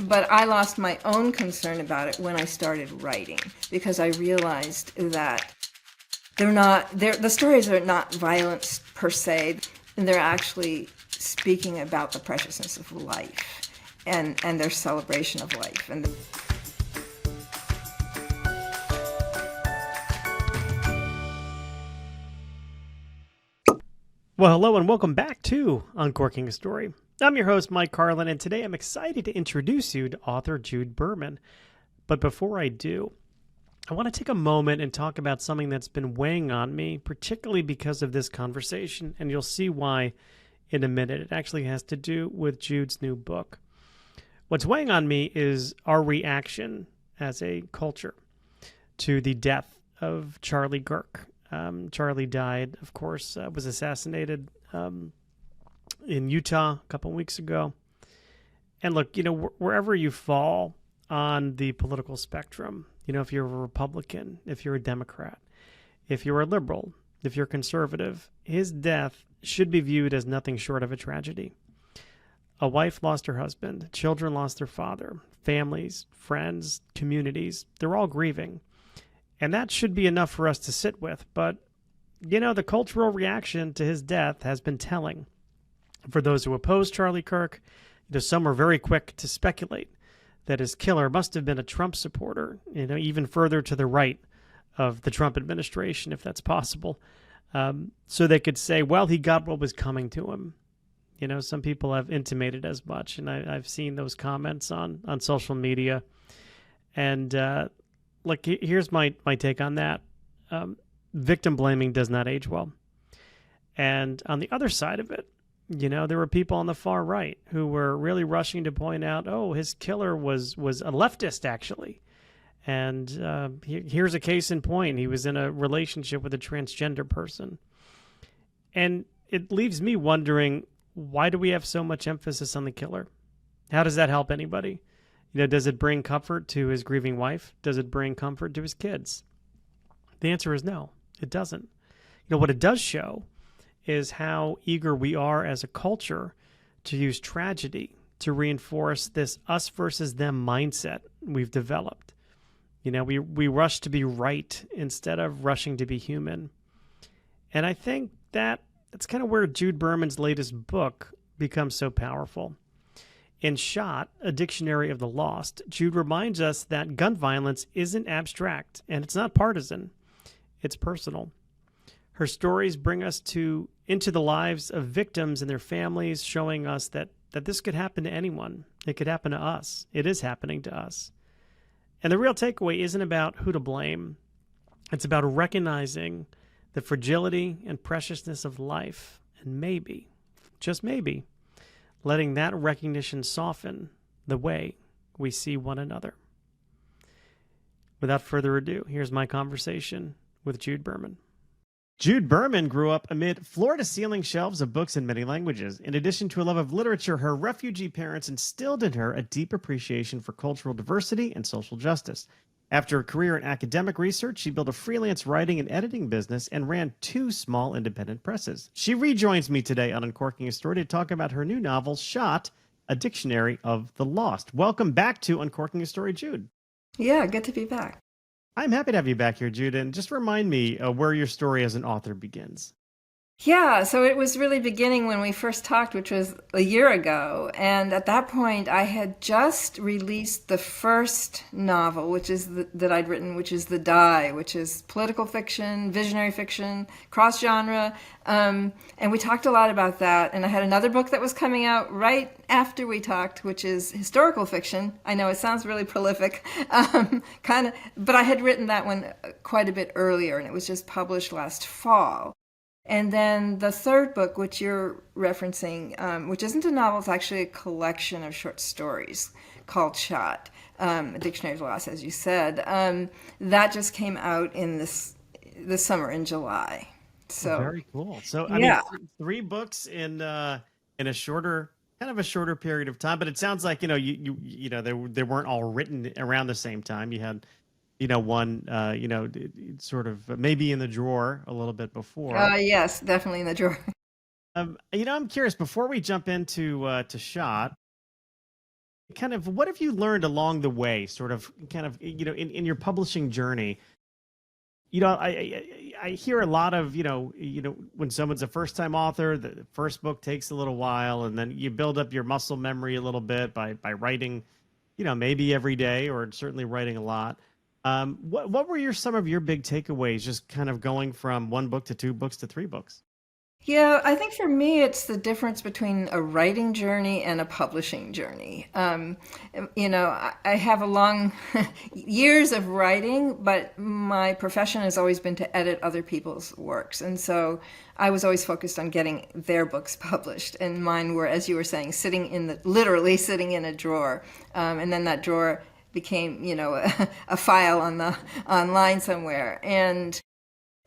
But I lost my own concern about it when I started writing, because I realized that the stories are not violence per se, and they're actually speaking about the preciousness of life and their celebration of life. Well, hello and welcome back to Uncorking a Story. I'm your host, Mike Carlin, and today I'm excited to introduce you to author Jude Berman. But before I do, I want to take a moment and talk about something that's been weighing on me, particularly because of this conversation, and you'll see why in a minute. It actually has to do with Jude's new book. What's weighing on me is our reaction as a culture to the death of Charlie Kirk. Charlie died, of course, was assassinated in Utah a couple of weeks ago. And look, wherever you fall on the political spectrum, if you're a Republican, if you're a Democrat, if you're a liberal, if you're conservative, his death should be viewed as nothing short of a tragedy. A wife lost her husband, children lost their father, families, friends, communities, they're all grieving. And that should be enough for us to sit with. But, the cultural reaction to his death has been telling. For those who oppose Charlie Kirk, some are very quick to speculate that his killer must have been a Trump supporter, even further to the right of the Trump administration, if that's possible. So they could say, well, he got what was coming to him. Some people have intimated as much, and I've seen those comments on social media. And look, here's my take on that. Victim blaming does not age well. And on the other side of it, there were people on the far right who were really rushing to point out, oh, his killer was a leftist, actually. And here's a case in point. He was in a relationship with a transgender person. And it leaves me wondering, why do we have so much emphasis on the killer? How does that help anybody? Does it bring comfort to his grieving wife? Does it bring comfort to his kids? The answer is no, it doesn't. What it does show is how eager we are as a culture to use tragedy to reinforce this us versus them mindset we've developed. We rush to be right instead of rushing to be human. And I think that's kind of where Jude Berman's latest book becomes so powerful. In Shot, A Dictionary of the Lost, Jude reminds us that gun violence isn't abstract and it's not partisan. It's personal. Her stories bring us into the lives of victims and their families, showing us that this could happen to anyone. It could happen to us. It is happening to us. And the real takeaway isn't about who to blame. It's about recognizing the fragility and preciousness of life, and maybe, just maybe, letting that recognition soften the way we see one another. Without further ado, here's my conversation with Jude Berman. Jude Berman grew up amid floor-to-ceiling shelves of books in many languages. In addition to a love of literature, her refugee parents instilled in her a deep appreciation for cultural diversity and social justice. After a career in academic research, she built a freelance writing and editing business and ran 2 small independent presses. She rejoins me today on Uncorking a Story to talk about her new novel, Shot, A Dictionary of the Lost. Welcome back to Uncorking a Story, Jude. Yeah, good to be back. I'm happy to have you back here, Jude, and just remind me where your story as an author begins. Yeah, so it was really beginning when we first talked, which was a year ago. And at that point, I had just released the first novel, that I'd written, which is The Die, which is political fiction, visionary fiction, cross-genre. And we talked a lot about that. And I had another book that was coming out right after we talked, which is historical fiction. I know it sounds really prolific, but I had written that one quite a bit earlier, and it was just published last fall. And then the third book, which you're referencing, which isn't a novel, it's actually a collection of short stories called Shot, A Dictionary of the Lost, as you said. That just came out in this summer in July. So very cool. So I mean, 3 books in a shorter period of time. But it sounds like they weren't all written around the same time. You had one, sort of maybe in the drawer a little bit before. Yes, definitely in the drawer. I'm curious, before we jump into to Shot, kind of what have you learned along the way, sort of, kind of, in your publishing journey? I hear a lot of, when someone's a first time author, the first book takes a little while, and then you build up your muscle memory a little bit by writing, maybe every day, or certainly writing a lot. What were some of your big takeaways, just kind of going from one book to two books to three books? Yeah, I think for me, it's the difference between a writing journey and a publishing journey. I have a long years of writing, but my profession has always been to edit other people's works. And so I was always focused on getting their books published. And mine were, as you were saying, literally sitting in a drawer. And then that drawer became, a file online somewhere. And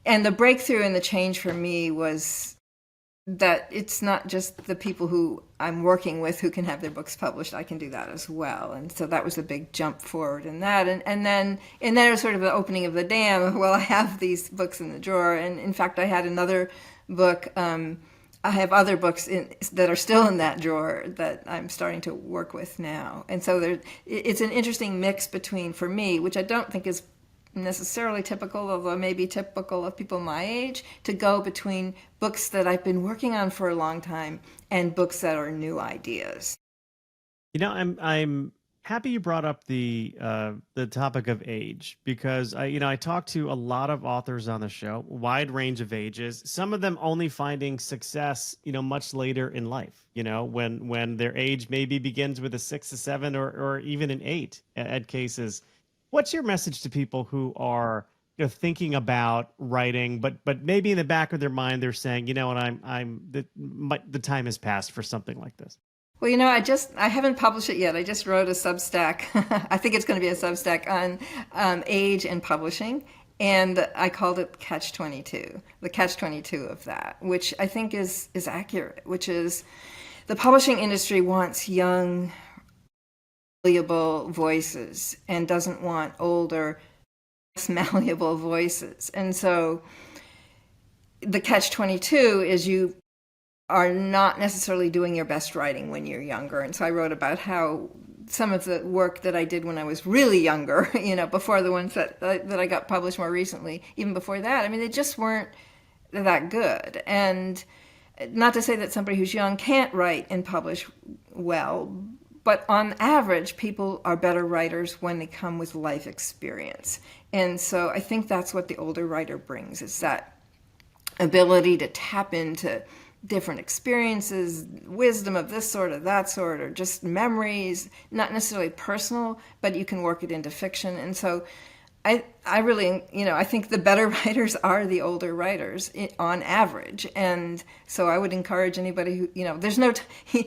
the breakthrough and the change for me was that it's not just the people who I'm working with who can have their books published. I can do that as well. And so that was a big jump forward in that. And then it was sort of the opening of the dam of, well, I have these books in the drawer. And in fact, I had another book. I have other books that are still in that drawer that I'm starting to work with now. And so it's an interesting mix between, for me, which I don't think is necessarily typical, although maybe typical of people my age, to go between books that I've been working on for a long time and books that are new ideas. I'm happy you brought up the topic of age, because I talk to a lot of authors on the show, wide range of ages. Some of them only finding success, much later in life. When their age maybe begins with a 6, a 7, or even an 8 at cases. What's your message to people who are, thinking about writing, but maybe in the back of their mind they're saying, what, the time has passed for something like this? Well, I haven't published it yet. I just wrote a Substack. I think it's going to be a Substack on age and publishing. And I called it Catch-22, the Catch-22 of that, which I think is accurate, which is the publishing industry wants young, malleable voices and doesn't want older, malleable voices. And so the Catch-22 is you are not necessarily doing your best writing when you're younger. And so I wrote about how some of the work that I did when I was really younger, before the ones that I got published more recently, even before that, I mean, they just weren't that good. And not to say that somebody who's young can't write and publish well, but on average, people are better writers when they come with life experience. And so I think that's what the older writer brings, is that ability to tap into different experiences, wisdom of this sort, of that sort, or just memories, not necessarily personal, but you can work it into fiction. And so I really, I think the better writers are the older writers on average. And so I would encourage anybody who, there's no,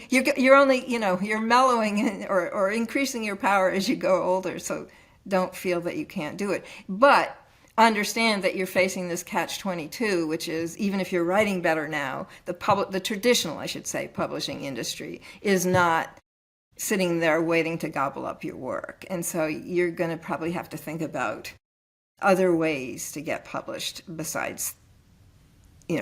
you're only, you're mellowing or increasing your power as you go older. So don't feel that you can't do it. But understand that you're facing this catch-22, which is, even if you're writing better now, the traditional, I should say, publishing industry is not sitting there waiting to gobble up your work. And so you're going to probably have to think about other ways to get published besides,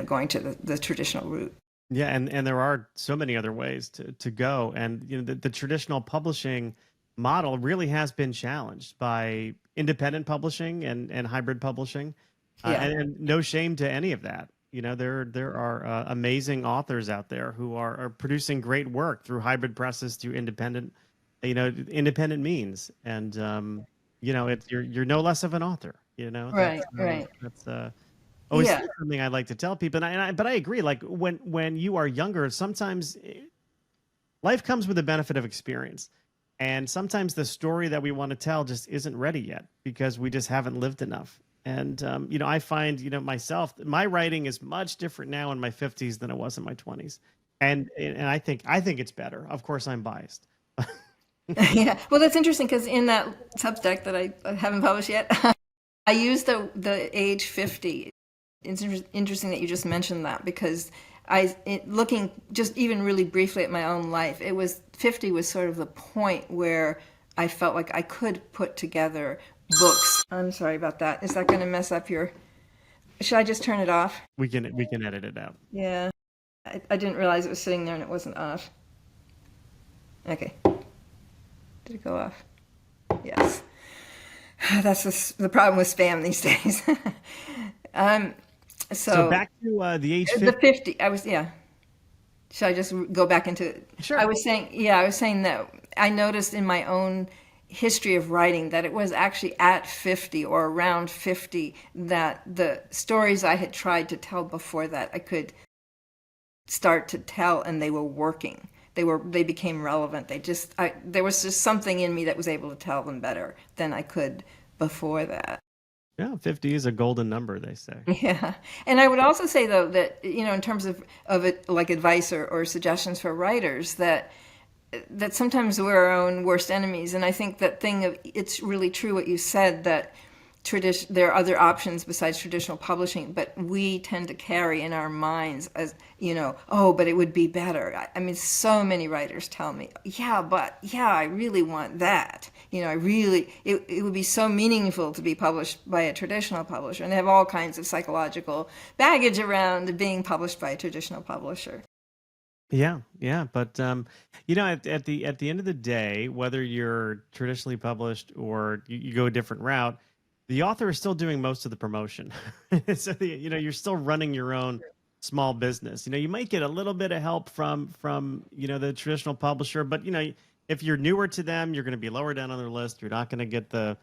going to the traditional route. Yeah, and there are so many other ways to go. And the traditional publishing model really has been challenged by independent publishing and hybrid publishing. Yeah. And no shame to any of that. There are amazing authors out there who are producing great work through hybrid presses, through independent means. And you're no less of an author. Right, right. That's always Yeah. something I like to tell people. But I agree. Like when you are younger, sometimes life comes with the benefit of experience. And sometimes the story that we want to tell just isn't ready yet because we just haven't lived enough. And, I find, myself, my writing is much different now in my 50s than it was in my 20s. And I think it's better. Of course, I'm biased. Yeah. Well, that's interesting because in that Substack that I haven't published yet, I used the age 50. It's interesting that you just mentioned that because looking just even really briefly at my own life, 50 was sort of the point where I felt like I could put together books. I'm sorry about that. Is that going to mess up should I just turn it off? We can edit it out. Yeah. I didn't realize it was sitting there and it wasn't off. Okay. Did it go off? Yes. That's the problem with spam these days. um, So so back to the age the 50. 50, yeah. Should I just go back into it? Sure. I was saying that I noticed in my own history of writing that it was actually at 50 or around 50 that the stories I had tried to tell before that I could start to tell, and they were working. They became relevant. There was just something in me that was able to tell them better than I could before that. Yeah, 50 is a golden number, they say. Yeah. And I would also say though that, in terms of it, like advice or suggestions for writers, that sometimes we're our own worst enemies. And I think that thing of, it's really true what you said, that there are other options besides traditional publishing, but we tend to carry in our minds as, oh, but it would be better. I mean, so many writers tell me, yeah, I really want that. It would be so meaningful to be published by a traditional publisher. And they have all kinds of psychological baggage around being published by a traditional publisher. Yeah, yeah, but at the end of the day, whether you're traditionally published or you go a different route, the author is still doing most of the promotion. So you're still running your own small business. You might get a little bit of help from the traditional publisher, but if you're newer to them, you're going to be lower down on their list. You're not going to get the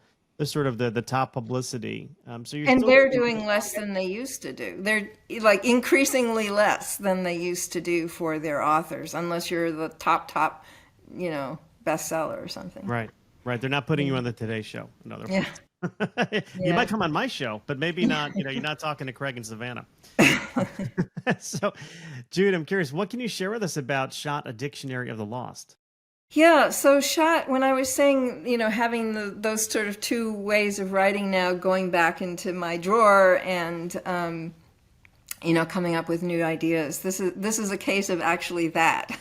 sort of the top publicity. So you're And still they're doing less than they used to do. They're like increasingly less than they used to do for their authors, unless you're the top, bestseller or something. right, right. They're not putting you on the Today Show, in other Yeah, words. You yeah. might come on my show, but maybe not. You're not talking to Craig and Savannah. So, Jude, I'm curious, what can you share with us about Shot: A Dictionary of the Lost? Yeah, so when I was saying, having those sort of two ways of writing now, going back into my drawer and, coming up with new ideas. This is a case of actually that.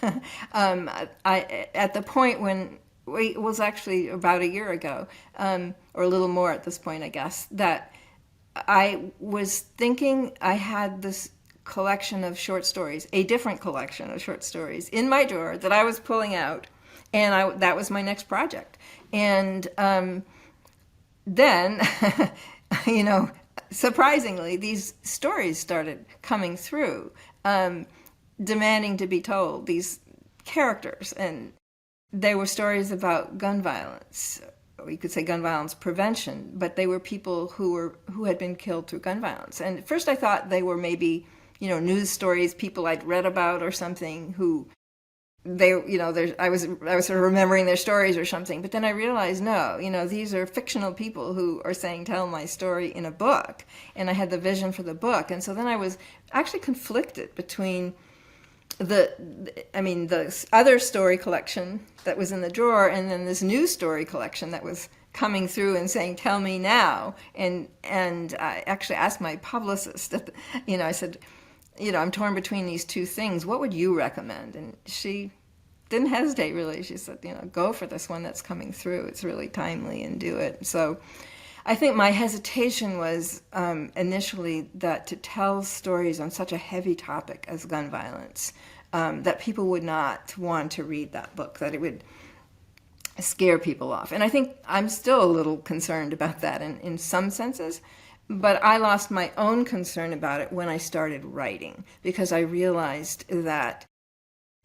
At the point when it was actually about a year ago, or a little more at this point, I guess, that I was thinking I had this collection of short stories, a different collection of short stories in my drawer that I was pulling out, and that was my next project. And then, surprisingly, these stories started coming through, demanding to be told, these characters. And they were stories about gun violence, or you could say gun violence prevention, but they were people who had been killed through gun violence. And at first I thought they were maybe, news stories, people I'd read about or something who I was sort of remembering their stories or something. But then I realized, no, these are fictional people who are saying, tell my story in a book. And I had the vision for the book. And so then I was actually conflicted between the other story collection that was in the drawer, and then this new story collection that was coming through and saying, tell me now. And I actually asked my publicist, I said, I'm torn between these two things. What would you recommend? And she didn't hesitate, really. She said, go for this one that's coming through. It's really timely, and do it. So I think my hesitation was initially that to tell stories on such a heavy topic as gun violence, that people would not want to read that book, that it would scare people off. And I think I'm still a little concerned about that in some senses. But I lost my own concern about it when I started writing, because I realized that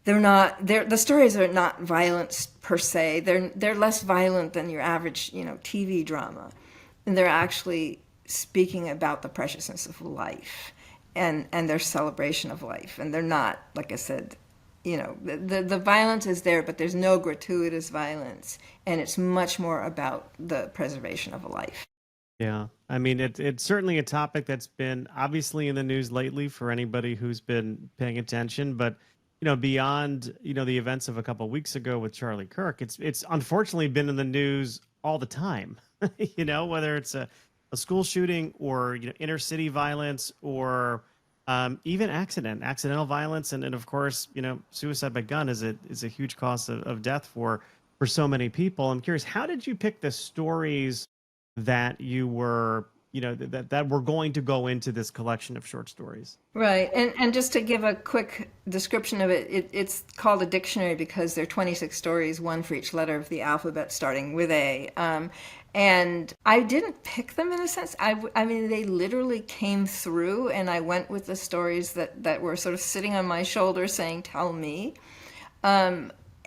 the stories are not violent per se. They're less violent than your average, TV drama. And they're actually speaking about the preciousness of life and their celebration of life. And they're not, like I said, the violence is there, but there's no gratuitous violence. And it's much more about the preservation of a life. Yeah, I mean, it's certainly a topic that's been obviously in the news lately for anybody who's been paying attention. But beyond the events of a couple of weeks ago with Charlie Kirk, it's unfortunately been in the news all the time. Whether it's a school shooting or inner city violence or even accidental violence, and of course suicide by gun is a huge cause of death for so many people. I'm curious, how did you pick the stories that you were that we're going to go into this collection of short stories. Right. And just to give a quick description of it, it's called a dictionary because there are 26 stories, one for each letter of the alphabet, starting with A. And I didn't pick them in a sense. I mean, they literally came through, and I went with the stories that were sort of sitting on my shoulder saying, tell me.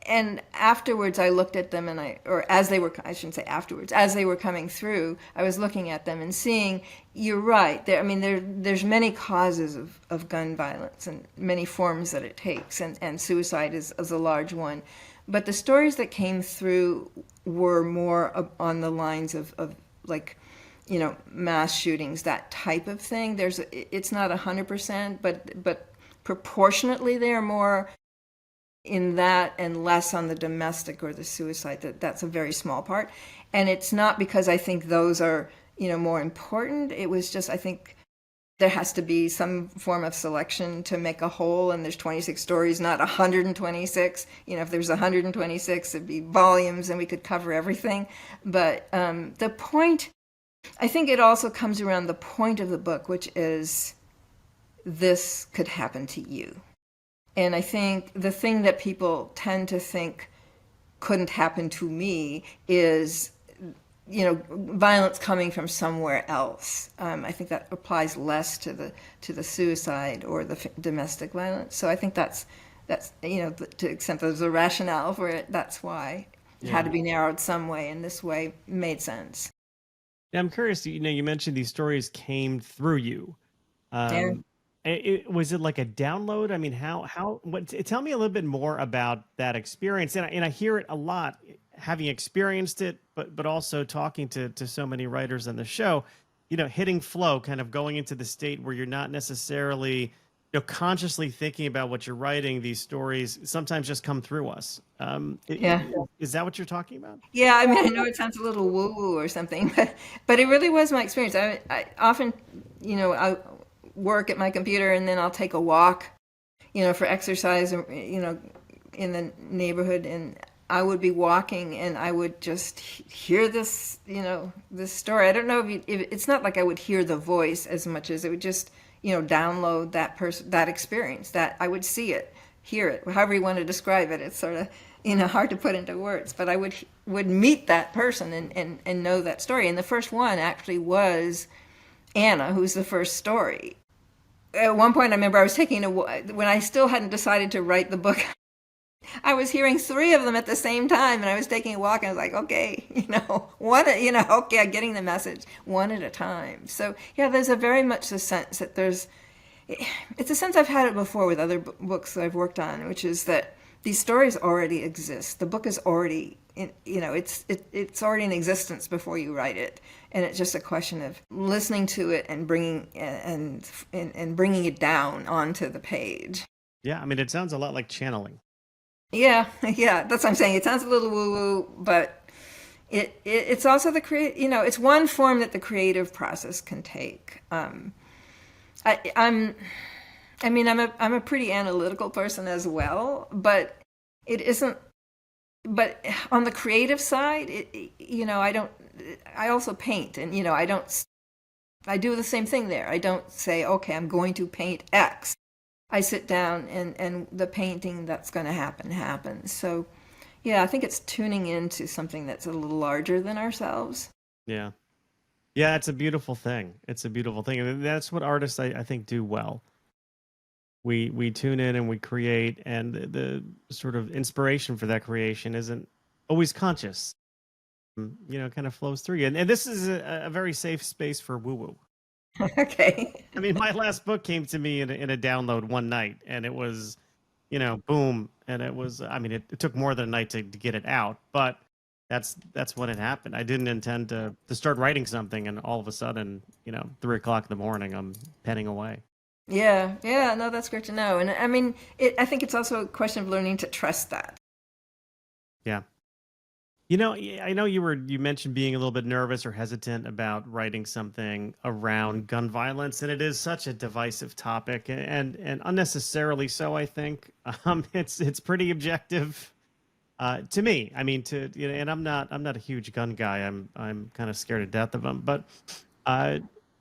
And afterwards I looked at them, or as they were, I shouldn't say afterwards, as they were coming through, I was looking at them and seeing, you're right. There's many causes of gun violence and many forms that it takes, and suicide is a large one. But the stories that came through were more on the lines of like, mass shootings, that type of thing. It's not 100%, but proportionately they're more in that and less on the domestic or the suicide. That's a very small part. And it's not because I think those are, more important. It was just, I think there has to be some form of selection to make a whole, and there's 26 stories, not 126. If there's 126, it'd be volumes and we could cover everything. But the point, I think it also comes around the point of the book, which is this could happen to you. And I think the thing that people tend to think couldn't happen to me is, violence coming from somewhere else. I think that applies less to the suicide or the domestic violence. So I think that's to the extent there's a rationale for it, that's why it had to be narrowed some way, and this way made sense. Yeah, I'm curious. You mentioned these stories came through you. Yeah. Was it like a download? I mean, tell me a little bit more about that experience. And I hear it a lot, having experienced it, but also talking to so many writers on the show, hitting flow, kind of going into the state where you're not necessarily, consciously thinking about what you're writing. These stories sometimes just come through us. Yeah. Is that what you're talking about? Yeah, I mean, I know it sounds a little woo-woo or something, but it really was my experience. I often, I work at my computer and then I'll take a walk, for exercise, in the neighborhood, and I would be walking and I would just hear this, this story. I don't know if it's not like I would hear the voice as much as it would just, download that person, that experience, that I would see it, hear it, however you want to describe it. It's sort of, hard to put into words, but I would meet that person and know that story. And the first one actually was Anna, who's the first story. At one point, I remember I was taking when I still hadn't decided to write the book, I was hearing three of them at the same time, and I was taking a walk, and I was like, okay, okay, I'm getting the message one at a time. So, yeah, there's a very much the sense that it's a sense I've had it before with other books that I've worked on, which is that these stories already exist. The book is already, it's already in existence before you write it. And it's just a question of listening to it and bringing it down onto the page. Yeah, I mean, it sounds a lot like channeling. Yeah, that's what I'm saying. It sounds a little woo-woo, but it's also it's one form that the creative process can take. I'm a pretty analytical person as well, but it isn't. But on the creative side, I also paint, and I do the same thing there. I don't say, okay, I'm going to paint X. I sit down and the painting that's going to happen happens. So, yeah, I think it's tuning into something that's a little larger than ourselves. Yeah. Yeah, it's a beautiful thing. It's a beautiful thing. And that's what artists, I think, do well. We tune in and we create, and the sort of inspiration for that creation isn't always conscious. Kind of flows through you. And this is a very safe space for woo-woo. Okay. I mean, my last book came to me in a download one night, and it was, boom. And it was, I mean, it took more than a night to get it out, but that's when it happened. I didn't intend to start writing something, and all of a sudden, 3:00 in the morning, I'm penning away. Yeah, no, that's great to know. And I mean, I think it's also a question of learning to trust that. Yeah. I know you mentioned being a little bit nervous or hesitant about writing something around gun violence, and it is such a divisive topic, and unnecessarily so. I think it's pretty objective to me. I mean, and I'm not a huge gun guy. I'm kind of scared to death of them, but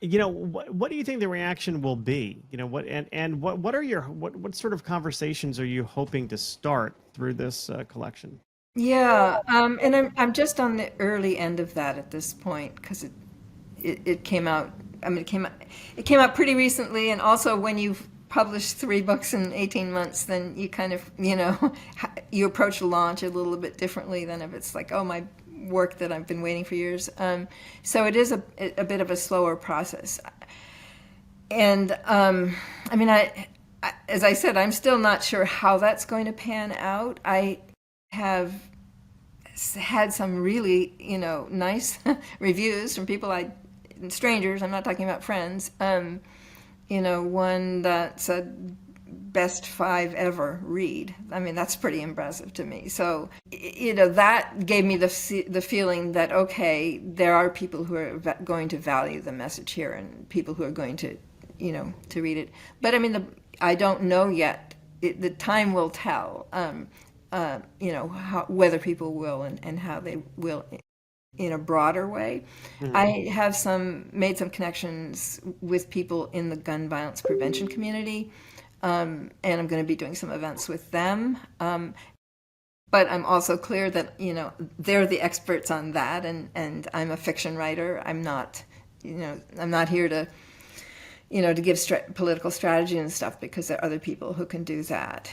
What do you think the reaction will be? What are what sort of conversations are you hoping to start through this collection? Yeah, and I'm just on the early end of that at this point because it came out. I mean, it came out pretty recently, and also when you've published 3 books in 18 months, then you kind of you approach launch a little bit differently than if it's like, oh, my work that I've been waiting for years. So it is a bit of a slower process, and I mean, as I said, I'm still not sure how that's going to pan out. I have had some really, nice reviews from people strangers. I'm not talking about friends. One that said best 5 ever read. I mean, that's pretty impressive to me. So, that gave me the feeling that, okay, there are people who are going to value the message here and people who are going to, to read it. But I mean, I don't know yet. The time will tell. Whether people will and how they will in a broader way. Mhm. I have made some connections with people in the gun violence prevention community, and I'm going to be doing some events with them. But I'm also clear that they're the experts on that, and I'm a fiction writer. I'm not here to to give political strategy and stuff because there are other people who can do that.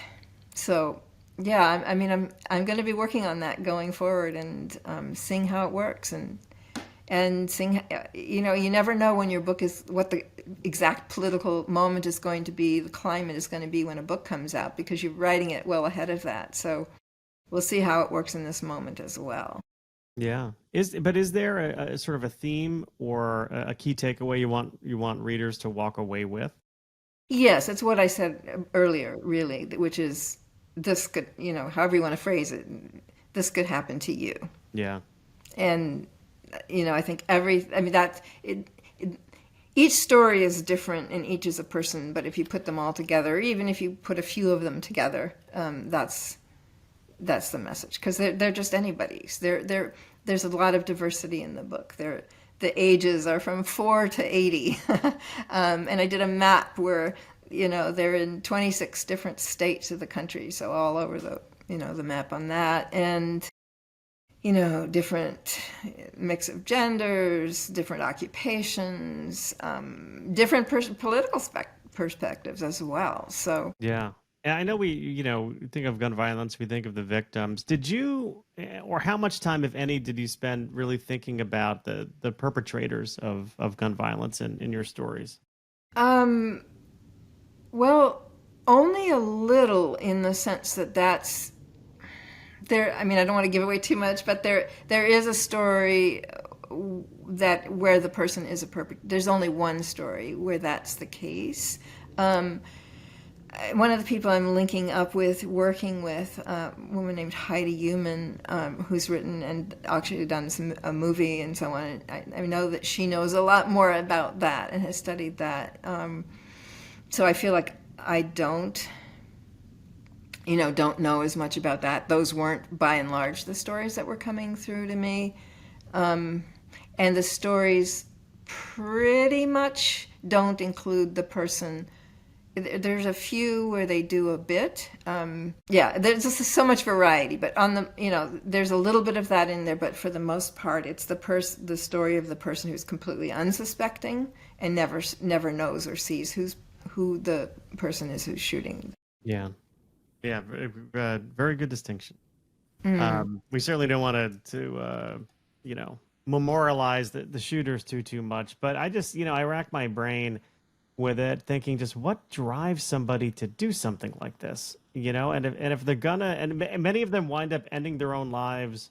So yeah, I mean, I'm going to be working on that going forward and seeing how it works and seeing, you never know when your book is what the exact political moment is going to be, the climate is going to be when a book comes out because you're writing it well ahead of that. So we'll see how it works in this moment as well. Yeah. Is there a sort of a theme or a key takeaway you want readers to walk away with? Yes, it's what I said earlier, really, which is this could, however you want to phrase it, this could happen to you. Yeah. And I think each story is different and each is a person, but if you put them all together, even if you put a few of them together, that's the message because they're just anybody's. There's a lot of diversity in the book. The ages are from 4 to 80, and I did a map where they're in 26 different states of the country, so all over the map on that, and different mix of genders, different occupations, different political perspectives as well. So Yeah. And I know think of gun violence, we think of the victims. Did you, or how much time, if any, did you spend really thinking about the perpetrators of gun violence in your stories? um, well, only a little in the sense that that's there. I mean, I don't want to give away too much, but there is a story that where the person is a perpetrator. There's only one story where that's the case. One of the people I'm linking up with, working with, a woman named Heidi Human, who's written and actually done a movie and so on. I know that she knows a lot more about that and has studied that. So I feel like I don't know as much about that. Those weren't, by and large, the stories that were coming through to me. And the stories pretty much don't include the person. There's a few where they do a bit. There's just so much variety, but there's a little bit of that in there, but for the most part, it's the story of the person who's completely unsuspecting and never knows or sees who the person is who's shooting. Yeah. Yeah. Very good distinction. We certainly don't want to memorialize the shooters too much, but I rack my brain with it, thinking just what drives somebody to do something like this, and if they're gonna, and many of them wind up ending their own lives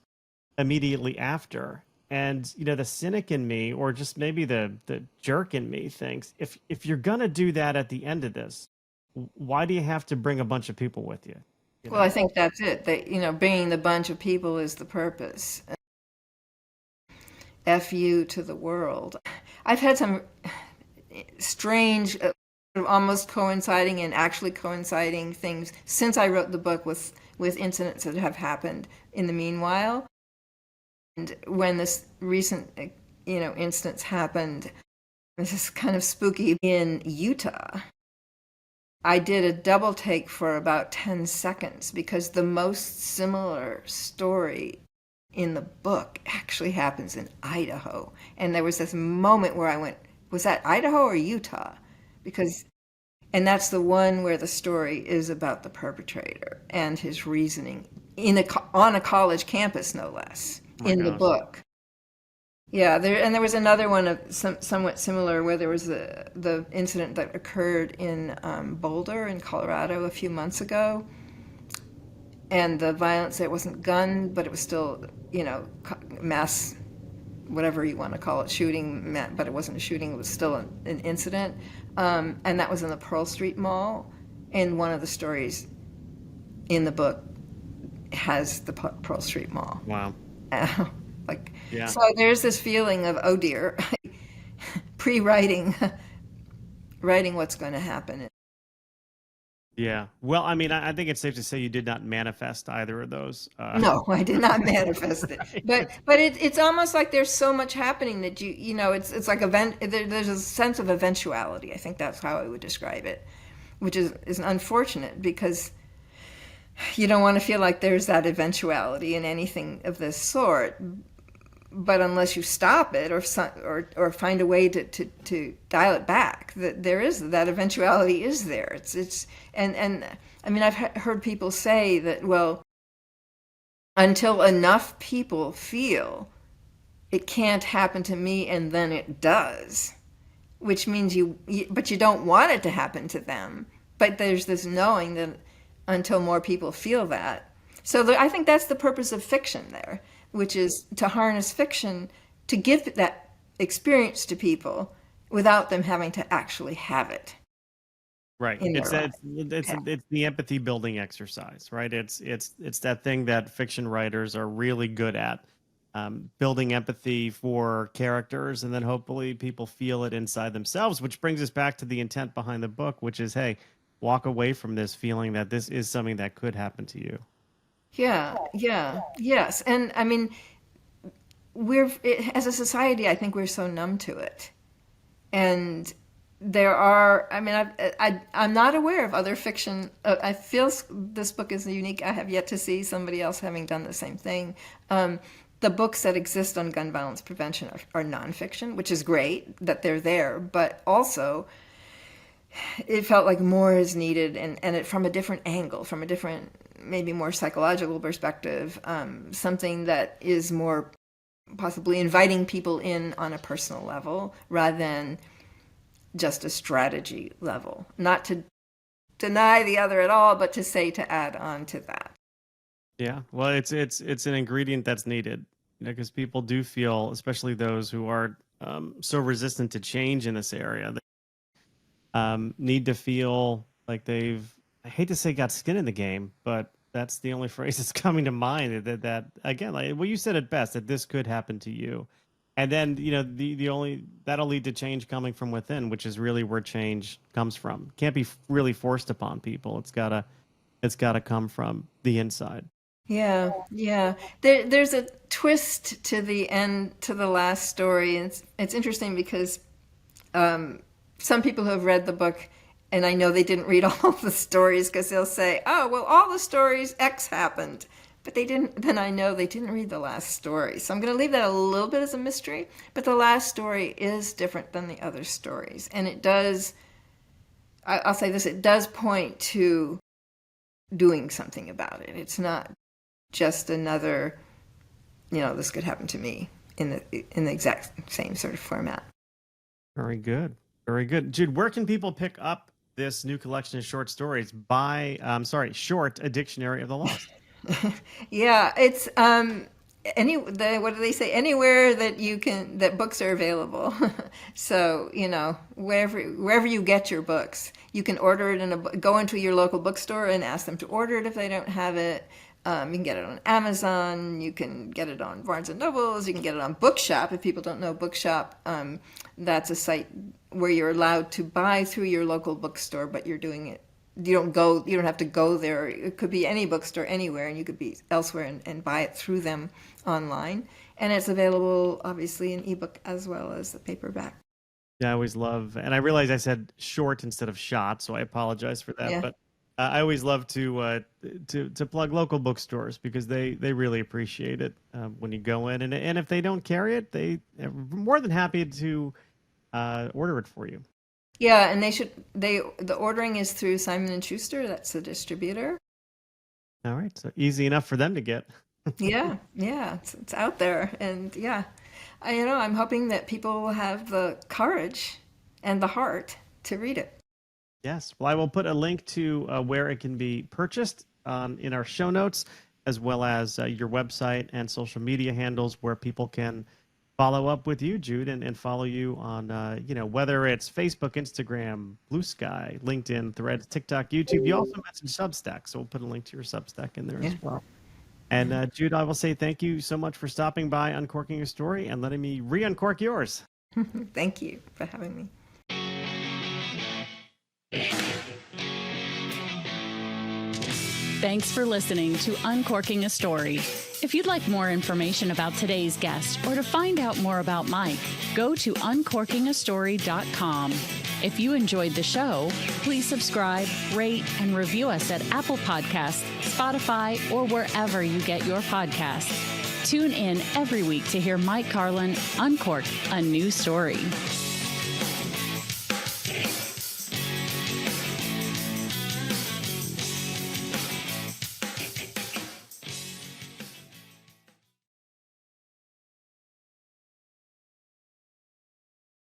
immediately after. And the cynic in me, or just maybe the jerk in me, thinks if you're gonna do that at the end of this, why do you have to bring a bunch of people with you? You Well, I know? think that's it. That bringing the bunch of people is the purpose. F you to the world. I've had some strange, almost coinciding and actually coinciding things since I wrote the book with incidents that have happened in the meanwhile. And when this recent, instance happened, this is kind of spooky, in Utah. I did a double take for about 10 seconds because the most similar story in the book actually happens in Idaho. And there was this moment where I went, was that Idaho or Utah? Because, and that's the one where the story is about the perpetrator and his reasoning on a college campus, no less, Oh my in the gosh. book. Yeah, there was another one of somewhat similar where there was the incident that occurred in Boulder in Colorado a few months ago, and the violence there wasn't gun, but it was still, mass, whatever you want to call it, shooting, but it wasn't a shooting, it was still an incident. And that was in the Pearl Street Mall. And one of the stories in the book has the Pearl Street Mall. Wow. Like, Yeah. so there's this feeling of, oh dear, pre-writing, writing what's going to happen. Yeah. Well, I mean, I think it's safe to say you did not manifest either of those. No, I did not manifest it. Right. But it's almost like there's so much happening that it's like there's a sense of eventuality. I think that's how I would describe it, which is unfortunate because you don't want to feel like there's that eventuality in anything of this sort. But unless you stop it or find a way to dial it back, that there is that eventuality is there. And I mean, I've heard people say that, well, until enough people feel it can't happen to me and then it does, which means but you don't want it to happen to them. But there's this knowing that until more people feel that. So I think that's the purpose of fiction there, which is to harness fiction to give that experience to people without them having to actually have it. Right. In It's their that it's the empathy building exercise, right? It's that thing that fiction writers are really good at, building empathy for characters, and then hopefully people feel it inside themselves, which brings us back to the intent behind the book, which is, hey, walk away from this feeling that this is something that could happen to you. Yes. And I mean, as a society, I think we're so numb to it. And there are, I mean, I'm not aware of other fiction. I feel this book is unique. I have yet to see somebody else having done the same thing. The books that exist on gun violence prevention are nonfiction, which is great that they're there, but also it felt like more is needed, and it from a different angle, from a different, maybe more psychological perspective, something that is more possibly inviting people in on a personal level rather than just a strategy level. Not to deny the other at all, but to say to add on to that. Yeah. Well, it's an ingredient that's needed, because people do feel, especially those who are so resistant to change in this area, need to feel like they've, I hate to say got skin in the game, but that's the only phrase that's coming to mind, that again, like, well, you said it best, that this could happen to you. And then, the only, that'll lead to change coming from within, which is really where change comes from. Can't be really forced upon people. It's gotta come from the inside. Yeah. There's a twist to the end, to the last story. And it's interesting because some people who have read the book, and I know they didn't read all the stories because they'll say, oh, well, all the stories X happened. But they didn't, then I know they didn't read the last story. So I'm going to leave that a little bit as a mystery. But the last story is different than the other stories. And it does, I'll say this, it does point to doing something about it. It's not just another, this could happen to me in the exact same sort of format. Very good. Very good. Jude, where can people pick up this new collection of short stories? Short, A Dictionary of the Lost. Yeah, it's what do they say? Anywhere that books are available. So, wherever you get your books, you can order it go into your local bookstore and ask them to order it if they don't have it. You can get it on Amazon. You can get it on Barnes and Nobles. You can get it on Bookshop. If people don't know Bookshop, that's a site where you're allowed to buy through your local bookstore, but you're doing it. You don't have to go there. It could be any bookstore anywhere, and you could be elsewhere and buy it through them online. And it's available, obviously, in ebook as well as the paperback. Yeah, I always love, and I realize I said short instead of shot, so I apologize for that. Yeah. But I always love to plug local bookstores because they really appreciate it when you go in, and if they don't carry it, they are more than happy to order it for you. Yeah, and the ordering is through Simon and Schuster, that's the distributor. All right, so easy enough for them to get. Yeah, yeah, it's out there, and yeah, I'm hoping that people will have the courage and the heart to read it. Yes. Well, I will put a link to where it can be purchased in our show notes, as well as your website and social media handles where people can follow up with you, Jude, and follow you on, whether it's Facebook, Instagram, Blue Sky, LinkedIn, Threads, TikTok, YouTube. You also mentioned Substack, so we'll put a link to your Substack in there Yeah. as well. And Jude, I will say thank you so much for stopping by, Uncorking Your Story, and letting me re-uncork yours. Thank you for having me. Thanks for listening to Uncorking a Story. If you'd like more information about today's guest or to find out more about Mike, go to uncorkingastory.com. If you enjoyed the show, please subscribe, rate, and review us at Apple Podcasts, Spotify, or wherever you get your podcasts. Tune in every week to hear Mike Carlin uncork a new story.